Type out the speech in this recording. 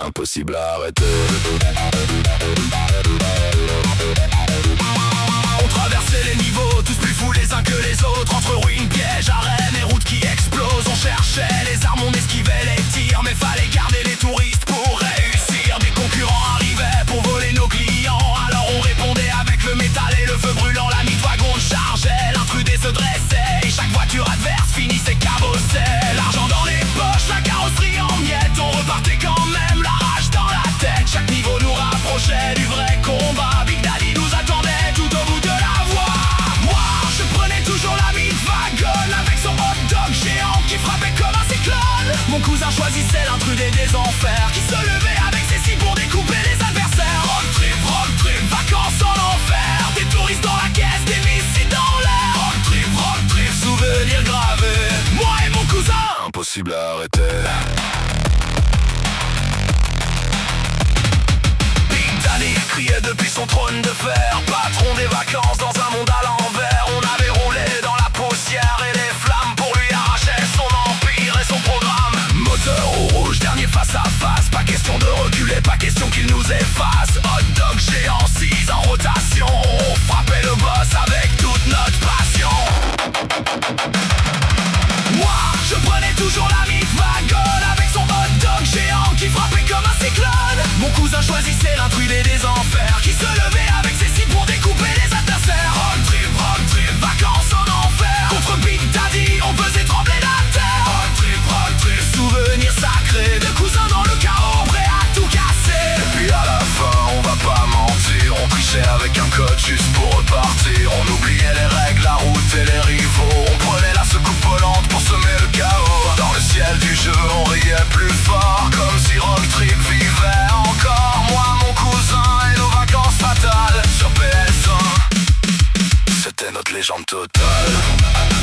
Impossible à arrêter. On traversait les niveaux, tous plus fous les uns que les autres. Entre ruines, pièges, arènes et routes qui explosent. On cherchait les armes, on esquivait les tirs, mais fallait garder les touristes pour réussir. Des concurrents arrivaient pour voler nos clients, alors on répondait avec le métal et le feu brûlant. La mi-wagon chargeait, l'intrudé se dressait, et chaque voiture adverse finissait cabossée. L'argent dans les poches, la carrosserie en miettes, on repartait quand même, la rage dans la tête. Chaque niveau nous rapprochait du vrai combat. Big Daddy nous attendait tout au bout de la voie. Moi, je prenais toujours la mid-wagon avec son hot dog géant qui frappait comme un cyclone. Mon cousin choisissait l'intrudé des enfers qui se levait avec ses scies pour découper les adversaires. Road trip, vacances en enfer. Des touristes dans la caisse, des missiles dans l'air. Road trip, souvenirs gravés. Moi et mon cousin, Impossible à arrêter. criait depuis son trône de fer. Patron des vacances dans un monde à l'envers. On avait roulé dans la poussière et les flammes pour lui arracher son empire et son programme. Moteur au rouge, dernier face à face. Pas question de reculer, pas question qu'il nous efface. Hot dog géant, 6 en rotation. On frappait le boss avec toute notre passion. Moi, je prenais toujours la mid-wagon avec son hot dog géant qui frappait comme un cyclone. Mon cousin choisissait l'intrudé des enfers qui se levait avec ses scies pour découper les adversaires. Road trip, vacances en enfer. Contre Big Daddy, on faisait trembler la terre. Road trip, souvenirs sacrés. Deux cousins dans le chaos, prêts à tout casser. Et puis à la fin, on va pas mentir, on trichait avec un code juste pour repartir. On oubliait les règles, la route et les rivaux. On prenait la secoupe volante pour semer le chaos. Dans le ciel du jeu, on riait plus fort, comme si Road Trip vivait encore. Moi, mon cousin et nos vacances fatales sur PS1. C'était notre légende totale.